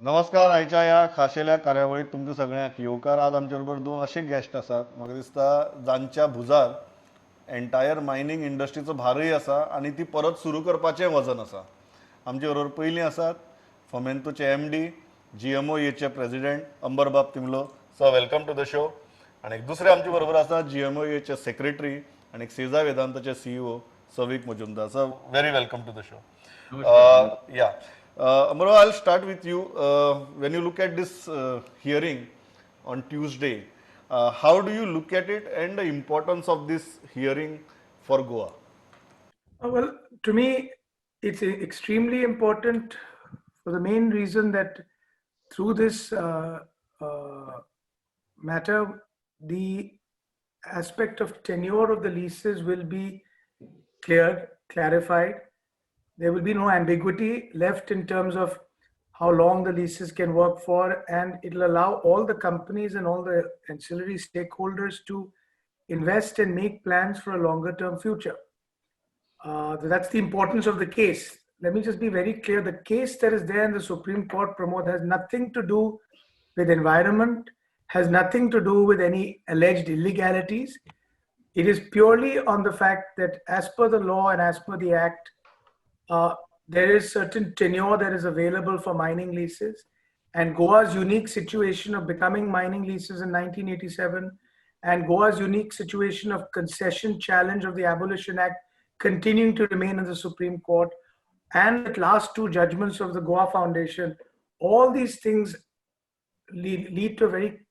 नमस्कार. आयच्या ह्या खाशेल्या कार्यावळीत तुमकां सगळ्यांक येवकार. आज आमचे बरोबर दोन असे गेस्ट आसात म्हाका दिसता जांच्या भुजार एंटायर मायनींग इंडस्ट्रीचो भारय आसा आनी ती परत सुरू करपाचें वजन आसा. आमचे बरोबर पयलीं आसात फॉमेंतोचे MD, GMOAचे president Ambar Timblo. So welcome to the show. आणि दुसरे आमचे बरोबर आसा GMOAचे सेक्रेटरी आणि सेजा वेदांताचे CEO Souvik Majumdar. Sir, very welcome to the show. Yeah. Amaro, I'll start with you. When you look at this hearing on Tuesday, how do you look at it and the importance of this hearing for Goa? Well, to me, it's extremely important for the main reason that through this matter, the aspect of tenure of the leases will be clarified. There will be no ambiguity left in terms of how long the leases can work for, and it'll allow all the companies and all the ancillary stakeholders to invest and make plans for a longer term future. That's the importance of the case. Let me just be very clear. The case that is there in the Supreme Court, Pramod, has nothing to do with environment, has nothing to do with any alleged illegalities. It is purely on the fact that as per the law and as per the act, there is certain tenure that is available for mining leases. And Goa's unique situation of becoming mining leases in 1987 and Goa's unique situation of concession challenge of the Abolition Act continuing to remain in the Supreme Court, and the last two judgments of the Goa Foundation, all these things lead to a very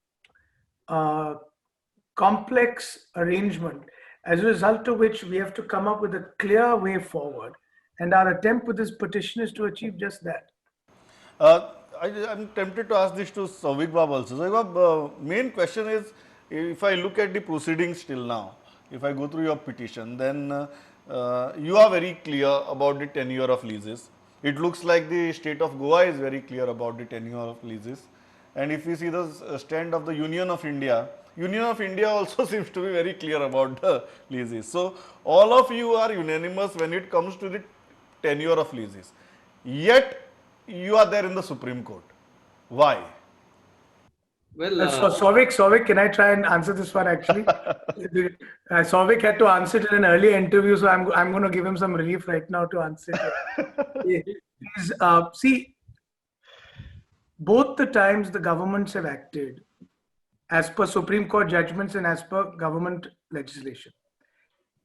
complex arrangement, as a result of which we have to come up with a clear way forward. And our attempt with this petition is to achieve just that. I'm tempted to ask this to Sauvick Bab also. Sauvick, main question is, if I look at the proceedings till now, if I go through your petition, then you are very clear about the tenure of leases. It looks like the state of Goa is very clear about the tenure of leases. And if we see the stand of the Union of India also seems to be very clear about the leases. So all of you are unanimous when it comes to the tenure of leases. Yet you are there in the Supreme Court. Why? Well, so Sauvick, can I try and answer this one actually? Sauvick had to answer it in an earlier interview, so I'm going to give him some relief right now to answer it. See, both the times the governments have acted as per Supreme Court judgments and as per government legislation.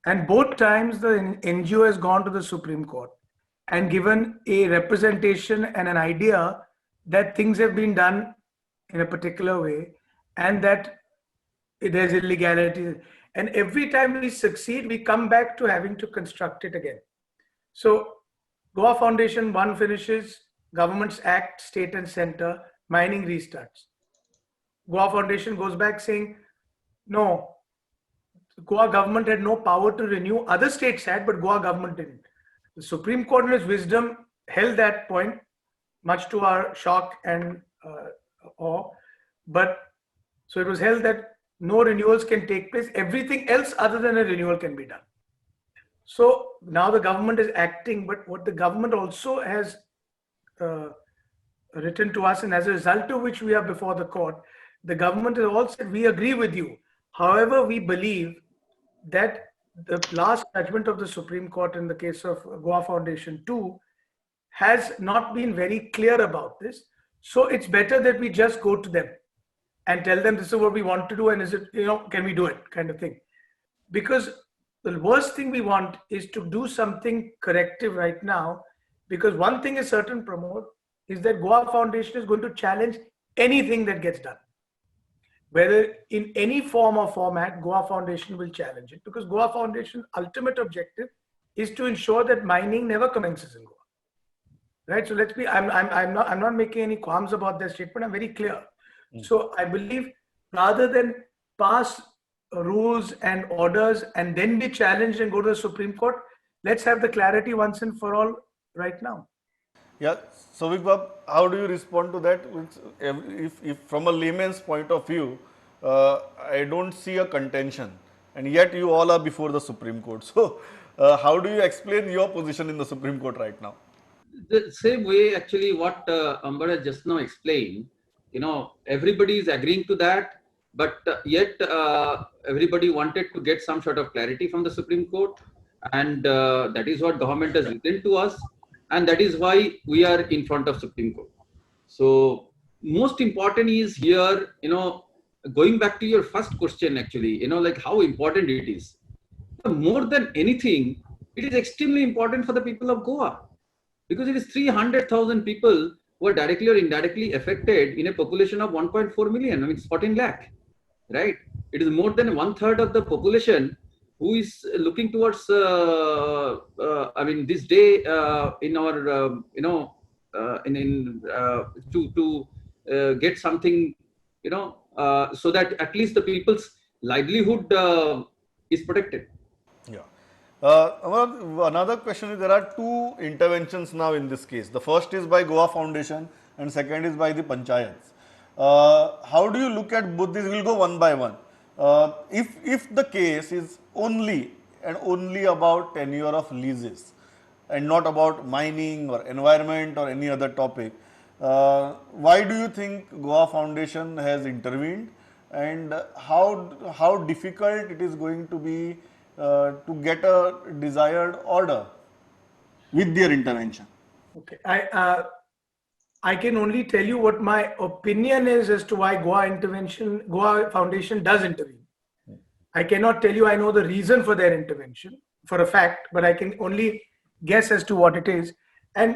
And both times the NGO has gone to the Supreme Court and given a representation and an idea that things have been done in a particular way and that there's illegality. And every time we succeed, we come back to having to construct it again. So Goa Foundation 1 finishes, governments act, state and center, mining restarts. Goa Foundation goes back saying, no, Goa government had no power to renew. Other states had, but Goa government didn't. The Supreme Court in its wisdom held that point, much to our shock and awe. But so it was held that no renewals can take place. Everything else other than a renewal can be done. So now the government is acting, but what the government also has written to us, and as a result of which we are before the court, the government has all said, we agree with you. However, we believe that the last judgment of the Supreme Court in the case of Goa Foundation 2 has not been very clear about this. So it's better that we just go to them and tell them this is what we want to do and is it, can we do it kind of thing. Because the worst thing we want is to do something corrective right now, because one thing is certain, Pramod, is that Goa Foundation is going to challenge anything that gets done. Whether in any form or format, Goa Foundation will challenge it, because Goa Foundation's ultimate objective is to ensure that mining never commences in Goa. Right? So let's be, I'm not making any qualms about that statement. I'm very clear. So I believe rather than pass rules and orders and then be challenged and go to the Supreme Court, let's have the clarity once and for all right now. Yeah, Sauvick Bab, how do you respond to that? If from a layman's point of view, I don't see a contention, and yet you all are before the Supreme Court. So, how do you explain your position in the Supreme Court right now? the same way, actually, what Ambar has just now explained, everybody is agreeing to that, but yet everybody wanted to get some sort of clarity from the Supreme Court, and that is what government has written to us, and that is why we are in front of Supreme Court. So most important is here, going back to your first question, actually, like how important it is. More than anything, it is extremely important for the people of Goa, because it is 300,000 people who are directly or indirectly affected in a population of 1.4 million. I mean, it's 14 lakh, right? It is more than one third of the population who is looking towards, this day in our, to get something, so that at least the people's livelihood is protected. Yeah. Another question is, there are two interventions now in this case. The first is by Goa Foundation and second is by the panchayats. How do you look at both these? We'll go one by one. If the case is only and only about tenure of leases and not about mining or environment or any other topic, why do you think Goa Foundation has intervened, and how difficult it is going to be to get a desired order with their intervention? Okay, I can only tell you what my opinion is as to why Goa Foundation does intervene. I cannot tell you I know the reason for their intervention for a fact, but I can only guess as to what it is. And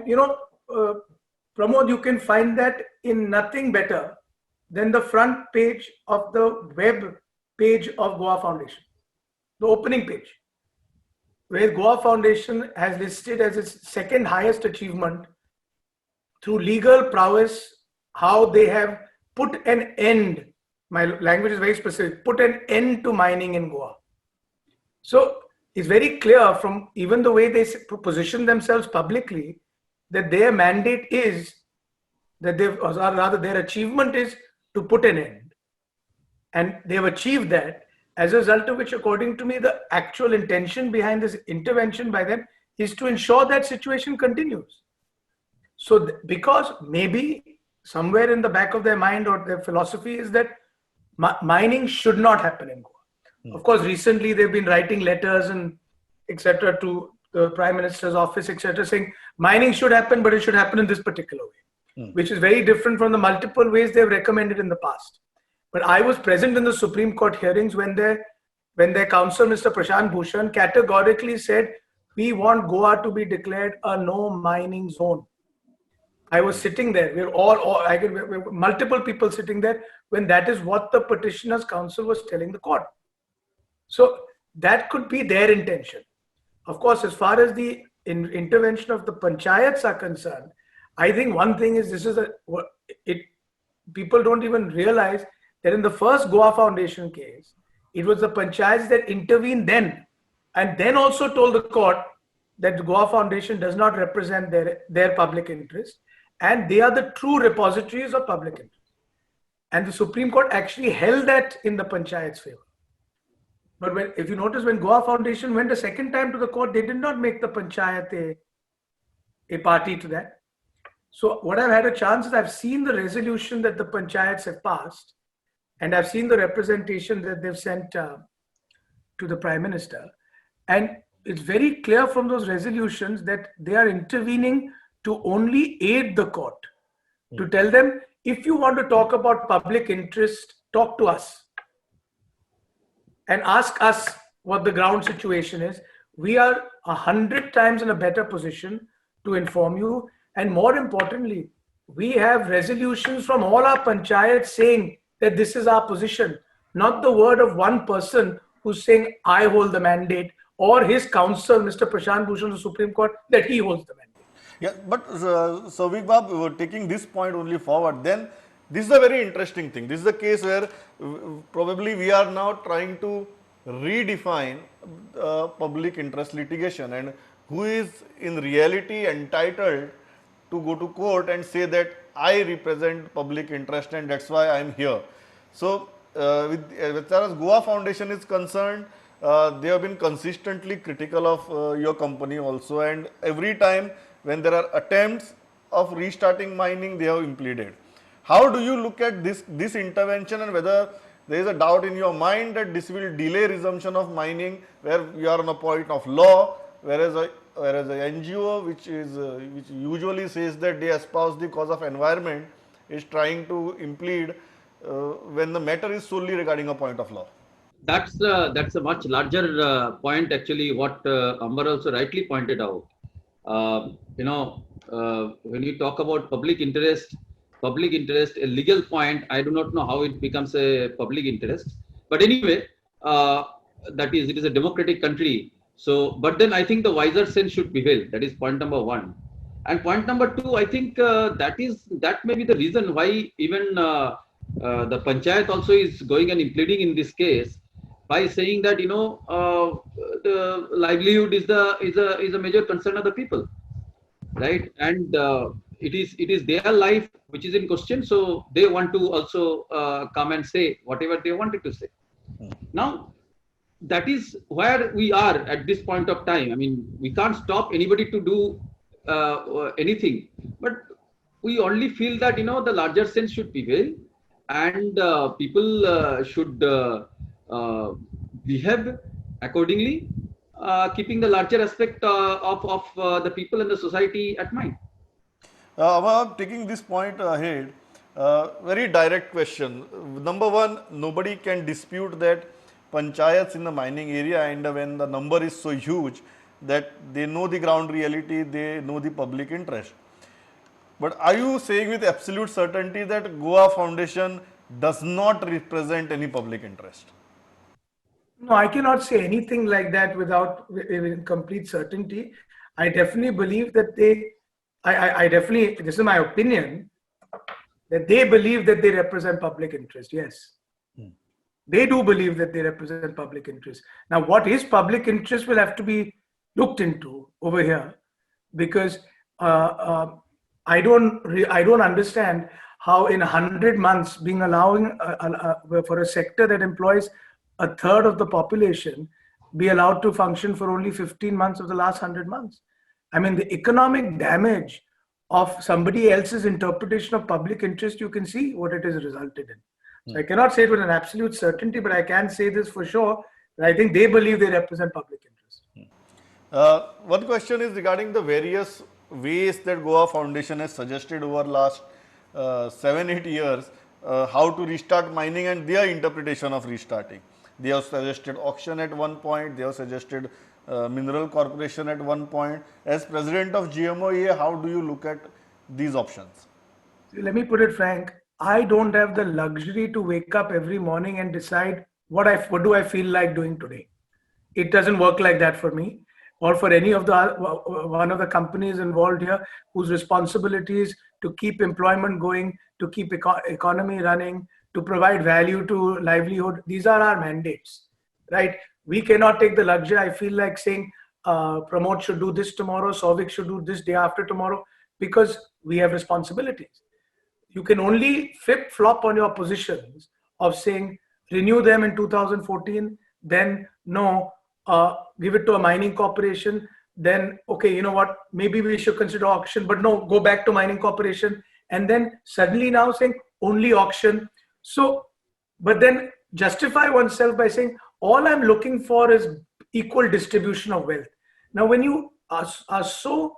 Pramod, you can find that in nothing better than the front page of the web page of Goa Foundation, the opening page, where Goa Foundation has listed as its second highest achievement through legal prowess, how they have put an end, my language is very specific, put an end to mining in Goa. So it's very clear from even the way they position themselves publicly that their mandate is that or rather their achievement is to put an end. And they've achieved that, as a result of which, according to me, the actual intention behind this intervention by them is to ensure that situation continues. So because maybe somewhere in the back of their mind or their philosophy is that mining should not happen in Goa. Of course, recently they've been writing letters and etc. to the Prime Minister's office, etc., saying mining should happen, but it should happen in this particular way, which is very different from the multiple ways they've recommended in the past. But I was present in the Supreme Court hearings when their counsel, Mr. Prashant Bhushan, categorically said, we want Goa to be declared a no mining zone. I was sitting there. We're multiple people sitting there when that is what the petitioner's counsel was telling the court. So that could be their intention. Of course, as far as the intervention of the panchayats are concerned, I think one thing is people don't even realize that in the first Goa Foundation case, it was the panchayats that intervened then, and then also told the court that the Goa Foundation does not represent their public interest, and they are the true repositories of public interest. And the Supreme Court actually held that in the panchayat's favor. But if you notice, when Goa Foundation went a second time to the court, they did not make the panchayat a party to that. So what I've had a chance is I've seen the resolution that the panchayats have passed, and I've seen the representation that they've sent to the Prime Minister. And it's very clear from those resolutions that they are intervening to only aid the court, to tell them, if you want to talk about public interest, talk to us and ask us what the ground situation is. We are 100 times in a better position to inform you. And more importantly, we have resolutions from all our panchayats saying that this is our position, not the word of one person who's saying, I hold the mandate, or his counsel, Mr. Prashant Bhushan of the Supreme Court, that he holds the mandate. Yeah, but Sauvick Bab, taking this point only forward, then this is a very interesting thing. This is a case where probably we are now trying to redefine public interest litigation, and who is in reality entitled to go to court and say that I represent public interest and that's why I am here. So, as far as Goa Foundation is concerned, they have been consistently critical of your company also, and every time when there are attempts of restarting mining, they have implemented. How do you look at this intervention, and whether there is a doubt in your mind that this will delay resumption of mining where we are on a point of law, whereas a NGO which usually says that they espouse the cause of environment is trying to impede when the matter is solely regarding a point of law? That's a much larger point actually. What Ambar also rightly pointed out. When you talk about public interest, a legal point, I do not know how it becomes a public interest. But anyway, it is a democratic country. So, but then I think the wiser sense should prevail. That is point number one. And point number two, I think that may be the reason why even the panchayat also is going and pleading in this case by saying that the livelihood is a major concern of the people, right? And it is their life which is in question, so they want to also come and say whatever they wanted to say. Now that is where we are at this point of time. I mean, we can't stop anybody to do anything, but we only feel that the larger sense should prevail, and people should behave accordingly, keeping the larger aspect of the people and the society at mind. Taking this point ahead, very direct question. Number one, nobody can dispute that panchayats in the mining area, and when the number is so huge that they know the ground reality, they know the public interest. But are you saying with absolute certainty that Goa Foundation does not represent any public interest? No, I cannot say anything like that without complete certainty. I definitely believe that I definitely, this is my opinion, that they believe that they represent public interest. Yes. They do believe that they represent public interest. Now, what is public interest will have to be looked into over here, because I don't understand how in 100 months being allowing for a sector that employs a third of the population be allowed to function for only 15 months of the last 100 months. I mean, the economic damage of somebody else's interpretation of public interest, you can see what it has resulted in. So I cannot say it with an absolute certainty, but I can say this for sure, that I think they believe they represent public interest. One question is regarding the various ways that Goa Foundation has suggested over last 7-8 years how to restart mining and their interpretation of restarting. They have suggested auction at one point, they have suggested mineral corporation at one point. As president of GMOEA, how do you look at these options? Let me put it frank, I don't have the luxury to wake up every morning and decide what do I feel like doing today. It doesn't work like that for me, or for any of the one of the companies involved here whose responsibilities to keep employment going, to keep economy running, to provide value to livelihood. These are our mandates, right? We cannot take the luxury. I feel like saying Pramod should do this tomorrow, Sauvick should do this day after tomorrow, because we have responsibilities. You can only flip-flop on your positions of saying renew them in 2014, then no, give it to a mining corporation, then okay, you know what, maybe we should consider auction, but no, go back to mining corporation, and then suddenly now saying only auction. So, but then justify oneself by saying all I'm looking for is equal distribution of wealth. Now, when you are so,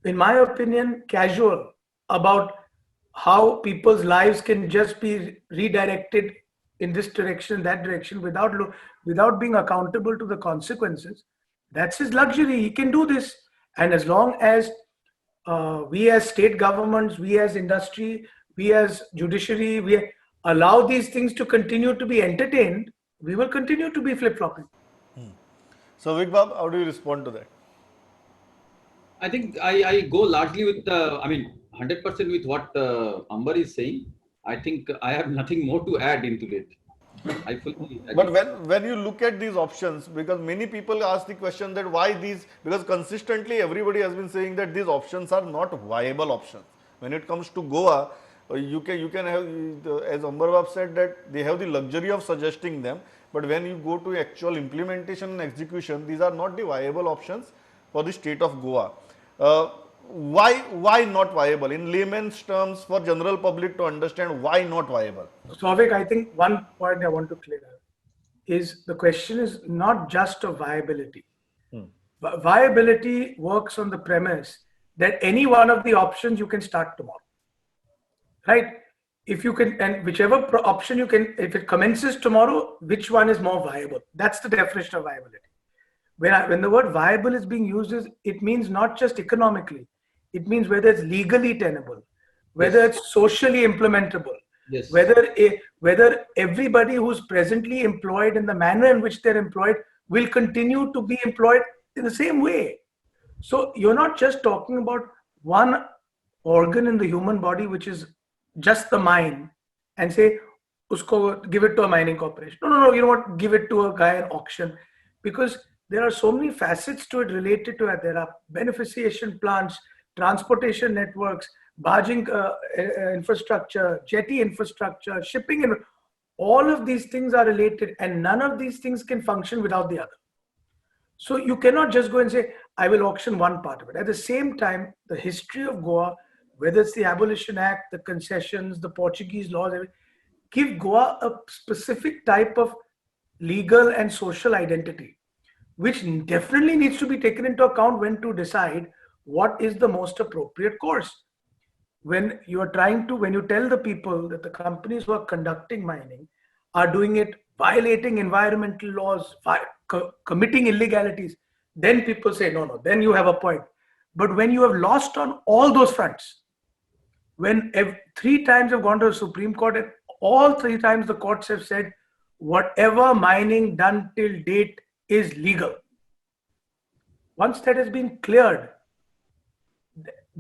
in my opinion, casual about how people's lives can just be redirected in this direction, that direction, without being accountable to the consequences, that's his luxury. He can do this. And as long as we as state governments, we as industry, we as judiciary, we allow these things to continue to be entertained, we will continue to be flip-flopping. So, Vigbab, how do you respond to that? I think I go largely with, 100% with what Ambar is saying. I think I have nothing more to add into it. I fully agree. But when you look at these options, because many people ask the question that why these, because consistently everybody has been saying that these options are not viable options. When it comes to Goa, you can have, as Ambar said, that they have the luxury of suggesting them, but when you go to actual implementation and execution, these are not the viable options for the state of Goa. why not viable? In layman's terms, for general public to understand, why not viable? Sauvick, I think one point I want to clear up is the question is not just of viability. Viability works on the premise that any one of the options you can start tomorrow, right? If you can, and whichever option you can, if it commences tomorrow, which one is more viable? That's the definition of viability. When the word viable is being used, it means not just economically, it means whether it's legally tenable, whether it's socially implementable, whether everybody who's presently employed in the manner in which they're employed will continue to be employed in the same way. So you're not just talking about one organ in the human body, which is just the mind, and say, Usko, give it to a mining corporation. No, you don't give it to a guy at auction, because there are so many facets to it related to it. There are beneficiation plants, transportation networks, barging infrastructure, jetty infrastructure, shipping, and all of these things are related, and none of these things can function without the other. So you cannot just go and say, I will auction one part of it. At the same time, the history of Goa, whether it's the Abolition Act, the concessions, the Portuguese laws, give Goa a specific type of legal and social identity, which definitely needs to be taken into account when to decide what is the most appropriate course. When you tell the people that the companies who are conducting mining are doing it violating environmental laws, committing illegalities, then people say, no, then you have a point. But when you have lost on all those fronts, when 3 times I've gone to the Supreme Court, and all 3 times the courts have said, whatever mining done till date is legal. Once that has been cleared,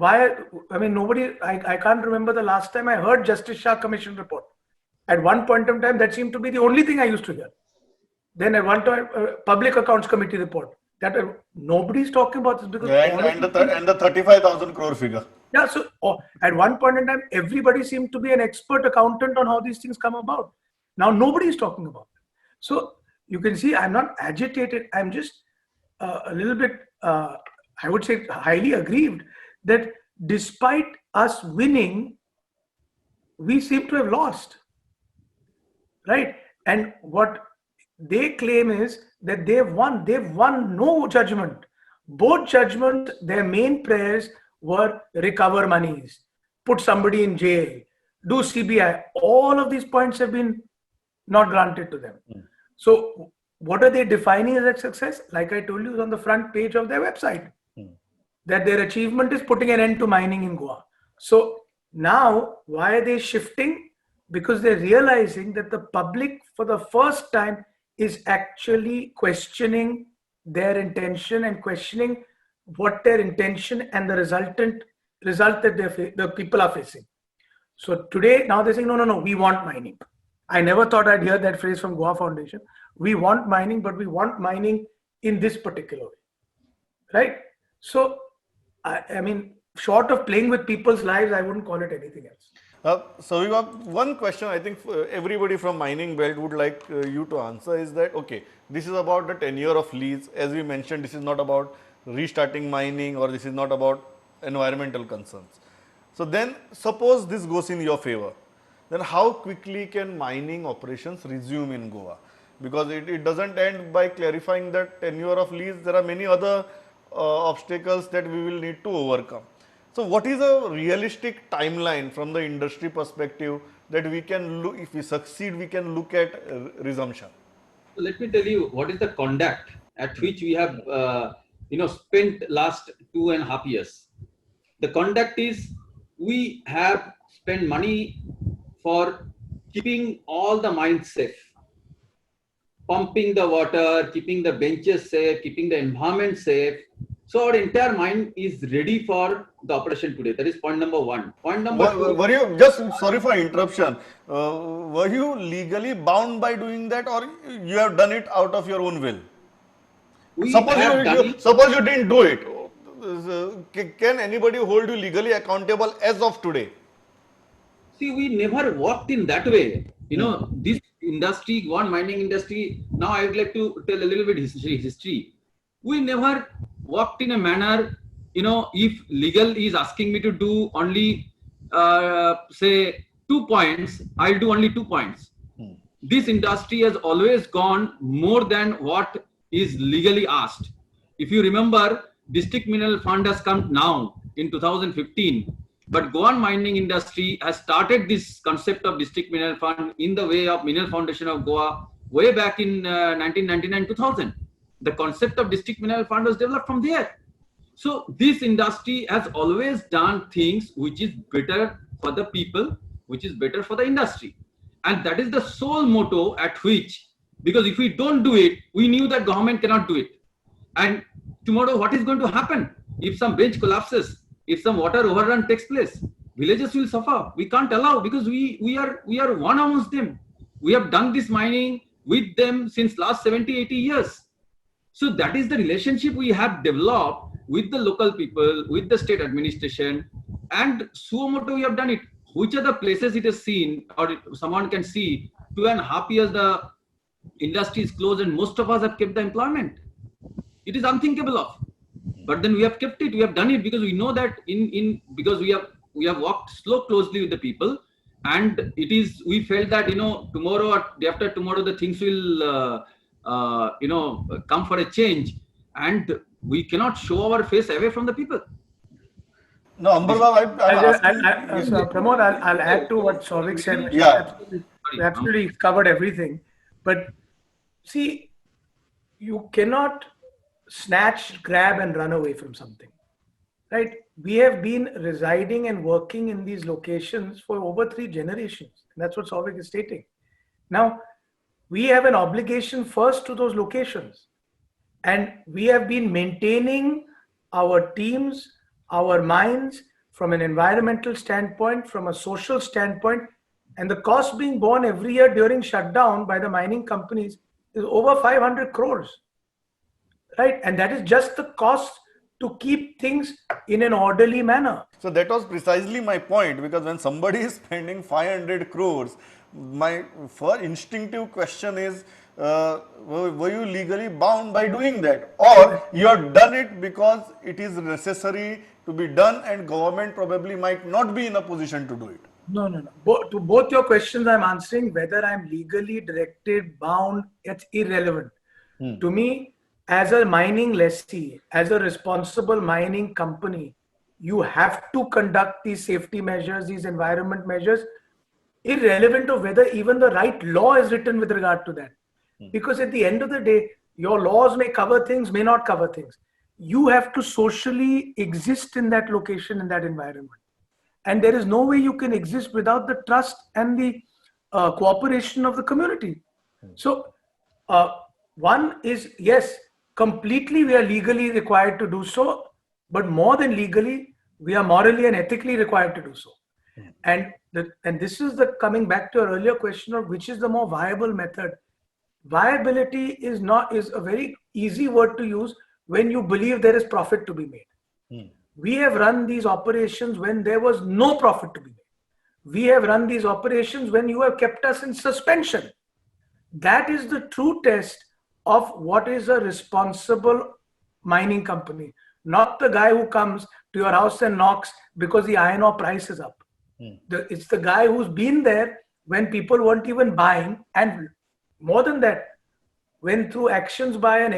I can't remember the last time I heard Justice Shah Commission report. At one point in time, that seemed to be the only thing I used to hear. Then at one time, Public Accounts Committee report. That nobody's talking about this because and the 35,000 crore figure. Yeah, so at one point in time, everybody seemed to be an expert accountant on how these things come about. Now nobody's talking about it. So you can see I'm not agitated. I'm just a little bit, I would say, highly aggrieved that despite us winning, we seem to have lost. Right? And what they claim is that they've won. They've won no judgment. Both judgments, their main prayers were recover monies, put somebody in jail, do CBI. All of these points have been not granted to them. So what are they defining as a success? Like I told you, on the front page of their website, that their achievement is putting an end to mining in Goa. So now, why are they shifting? Because they're realizing that the public, for the first time, is actually questioning their intention and questioning what their intention and the result that the people are facing. So today, now they're saying, no, we want mining. I never thought I'd hear that phrase from Goa Foundation. We want mining, but we want mining in this particular way, right? So, I mean, short of playing with people's lives, I wouldn't call it anything else. So we got one question I think everybody from mining belt would like you to answer is that, okay, this is about the tenure of lease. As we mentioned, this is not about restarting mining or this is not about environmental concerns. So then suppose this goes in your favor, then how quickly can mining operations resume in Goa? Because it doesn't end by clarifying that tenure of lease. There are many other obstacles that we will need to overcome. So what is a realistic timeline from the industry perspective that we can look, if we succeed, we can look at resumption? So let me tell you what is the conduct at which we have spent last 2.5 years. The conduct is we have spent money for keeping all the mines safe, pumping the water, keeping the benches safe, keeping the environment safe. So our entire mine is ready for the operation today. That is point number 1. Point number 2. Were you, just sorry for interruption, were you legally bound by doing that or you have done it out of your own will? Suppose you didn't do it. Can anybody hold you legally accountable as of today? See, we never worked in that way. This industry, one mining industry, now I would like to tell a little bit history. We never worked in a manner if legal is asking me to do only, say, 2 points, I'll do only 2 points. This industry has always gone more than what is legally asked. If you remember, District Mineral Fund has come now in 2015, but Goan mining industry has started this concept of District Mineral Fund in the way of Mineral Foundation of Goa way back in 1999-2000. The concept of District Mineral Fund was developed from there. So this industry has always done things which is better for the people, which is better for the industry. And that is the sole motto at which, because if we don't do it, we knew that government cannot do it. And tomorrow, what is going to happen? If some bridge collapses, if some water overrun takes place, villages will suffer. We can't allow, because we are one amongst them. We have done this mining with them since last 70, 80 years. So that is the relationship we have developed with the local people, with the state administration, and suo motu we have done it. Which are the places it is seen, or someone can see 2.5 years the industry is closed and most of us have kept the employment. It is unthinkable of. But then we have kept it, we have done it because we know that because we have walked closely with the people, and we felt that tomorrow or day after tomorrow the things will come for a change, and we cannot show our face away from the people. No, Ambar, Pramod, I'll add to what Sauvick said. Yeah. Absolutely covered everything. But see, you cannot snatch, grab, and run away from something, right? We have been residing and working in these locations for over 3 generations. And that's what Sauvick is stating. Now, we have an obligation first to those locations. And we have been maintaining our teams, our mines from an environmental standpoint, from a social standpoint, and the cost being borne every year during shutdown by the mining companies is over 500 crores, right? And that is just the cost to keep things in an orderly manner. So that was precisely my point, because when somebody is spending 500 crores, my first instinctive question is, were you legally bound by doing that, or you have done it because it is necessary to be done and government probably might not be in a position to do it? No. To both your questions, I'm answering whether I'm legally directed, bound, it's irrelevant. To me, as a mining lessee, as a responsible mining company, you have to conduct these safety measures, these environment measures, irrelevant of whether even the right law is written with regard to that. Because at the end of the day, your laws may cover things, may not cover things. You have to socially exist in that location, in that environment. And there is no way you can exist without the trust and the cooperation of the community. So one is, yes, completely we are legally required to do so, but more than legally, we are morally and ethically required to do so. And this is the coming back to our earlier question of which is the more viable method. Viability is a very easy word to use when you believe there is profit to be made. We have run these operations when there was no profit to be made. We have run these operations when you have kept us in suspension. That is the true test of what is a responsible mining company, not the guy who comes to your house and knocks because the iron ore price is up. It's the guy who's been there when people weren't even buying, and more than that, when through actions by an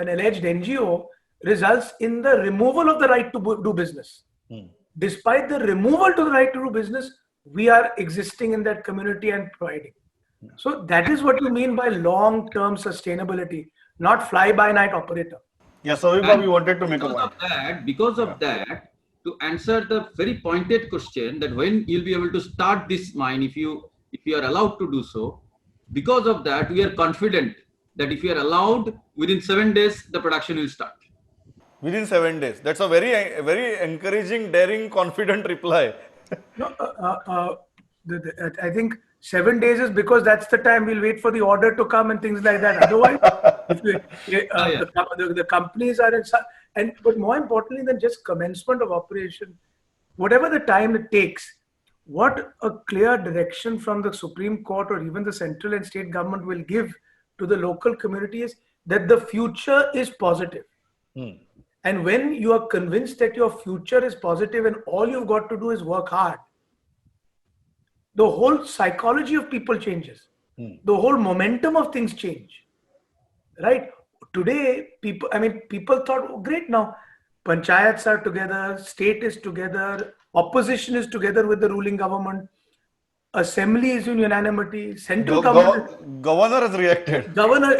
alleged NGO results in the removal of the right to do business. Despite the removal to the right to do business, we are existing in that community and providing. So that is what you mean by long-term sustainability, not fly-by-night operator. Yeah, so we wanted to make a point. Because of that, to answer the very pointed question that when you'll be able to start this mine, if you are allowed to do so, because of that, we are confident that if you are allowed, within 7 days, the production will start. Within 7 days. That's a very encouraging, daring, confident reply. No, I think 7 days is because that's the time we'll wait for the order to come and things like that. Otherwise, the companies are in, but more importantly than just commencement of operation, whatever the time it takes, what a clear direction from the Supreme Court or even the central and state government will give to the local community is that the future is positive. And when you are convinced that your future is positive and all you've got to do is work hard, the whole psychology of people changes. The whole momentum of things change. Right? Today, people thought, oh, great, now panchayats are together, state is together, opposition is together with the ruling government, assembly is in unanimity, central government, Governor has reacted. governor,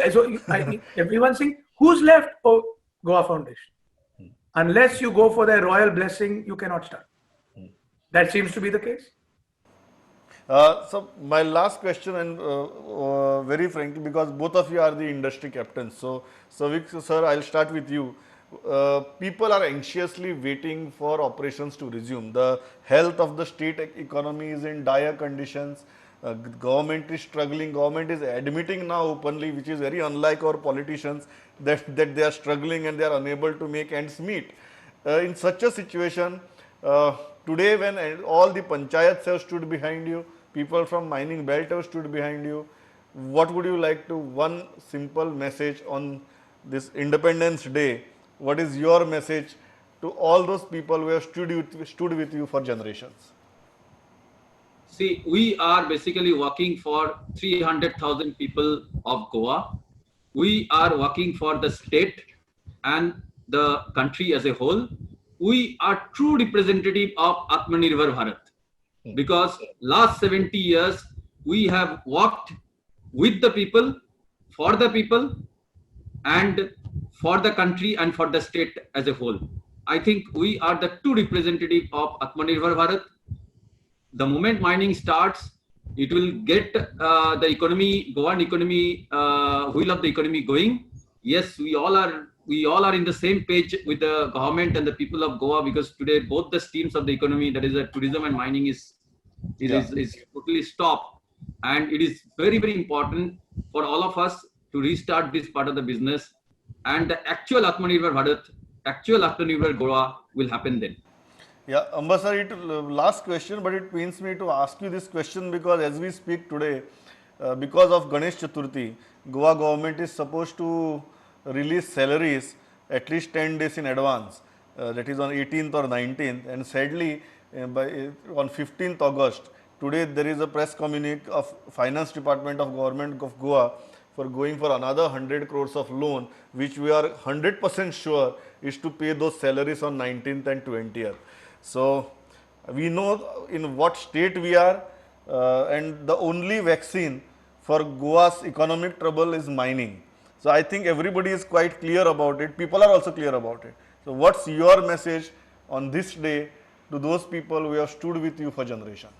everyone's saying, who's left? Oh, Goa Foundation. Unless you go for their royal blessing, you cannot start. That seems to be the case. So my last question, and very frankly, because both of you are the industry captains. So Sauvick sir, I'll start with you. People are anxiously waiting for operations to resume. The health of the state economy is in dire conditions. Government is struggling. Government is admitting now openly, which is very unlike our politicians, that they are struggling and they are unable to make ends meet. In such a situation, today when all the panchayats have stood behind you, people from mining belt have stood behind you, what would you like to, one simple message on this Independence Day, what is your message to all those people who have stood with you for generations? See, we are basically working for 300,000 people of Goa. We are working for the state and the country as a whole. We are true representative of Atmanirbhar Bharat, because last 70 years we have worked with the people, for the people, and for the country and for the state as a whole. I think we are the true representative of Atmanirbhar Bharat. The moment mining starts, it will get the economy, Goan economy, wheel of the economy going. Yes, we all are in the same page with the government and the people of Goa, because today both the streams of the economy, that is tourism and mining, is totally stopped, and it is very, very important for all of us to restart this part of the business, and the actual Atmanirbhar Bharat, actual Atmanirbhar Goa will happen then. Yeah, Ambar sir, last question, but it pains me to ask you this question because as we speak today, because of Ganesh Chaturthi, Goa government is supposed to release salaries at least 10 days in advance, that is on 18th or 19th, and sadly on 15th August, today there is a press communique of Finance Department of Government of Goa for going for another 100 crores of loan, which we are 100% sure is to pay those salaries on 19th and 20th. So we know in what state we are, and the only vaccine for Goa's economic trouble is mining. So I think everybody is quite clear about it. People are also clear about it. So what's your message on this day to those people who have stood with you for generations?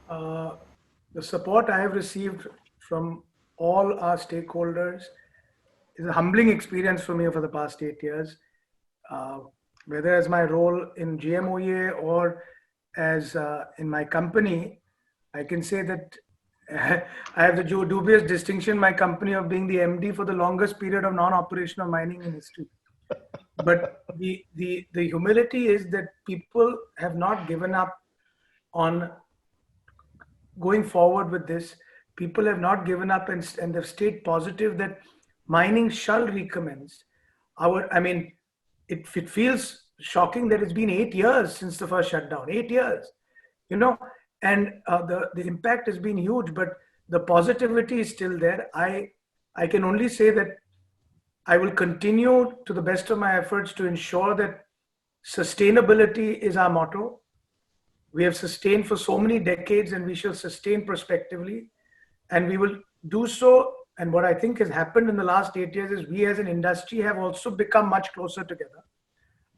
The support I have received from all our stakeholders is a humbling experience for me for the past 8 years. Whether as my role in GMOA or as in my company, I can say that I have the dubious distinction in my company of being the MD for the longest period of non-operation of mining in history. But the humility is that people have not given up on going forward with this. People have not given up and they've stayed positive that mining shall recommence. It feels shocking that it's been 8 years since the first shutdown. 8 years, and the impact has been huge, but the positivity is still there. I can only say that I will continue to the best of my efforts to ensure that sustainability is our motto. We have sustained for so many decades and we shall sustain prospectively, and we will do so. And what I think has happened in the last 8 years is we as an industry have also become much closer together.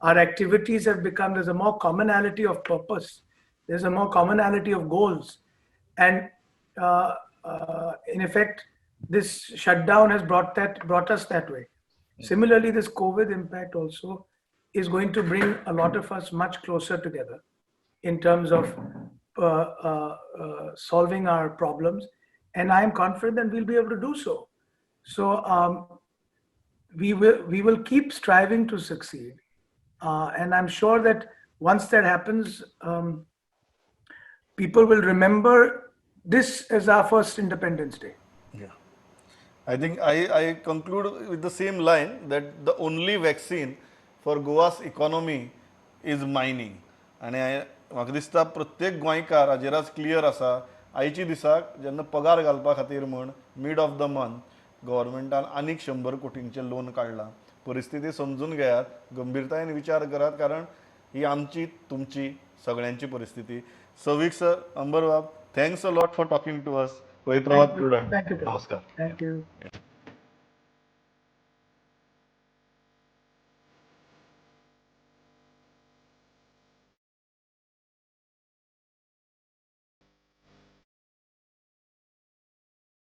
Our activities have become, there's a more commonality of purpose. There's a more commonality of goals. And in effect, this shutdown has brought us that way. Similarly, this COVID impact also is going to bring a lot of us much closer together in terms of solving our problems. And I am confident we'll be able to do so. So we will keep striving to succeed. And I'm sure that once that happens, people will remember this as our first Independence Day. Yeah. I think I conclude with the same line that the only vaccine for Goa's economy is mining. आनी म्हाका दिसता प्रत्येक गोंयकार हाजेरच clear आसा. आयच्या दिसाक जेन्ना पगार घालपा खातीर म्हण मिड ऑफ द मंथ गव्हर्मेंटान आनीक 100 कोटींचें लोन काडलां. परिस्थिती समजून घेयात, गंभीरतायेन विचार करात, कारण ही आमची तुमची सगळ्यांची परिस्थिती. सवीक सर, अंबर बाब, thanks a lot for talking to us. Thank you. नमस्कार. Thank you.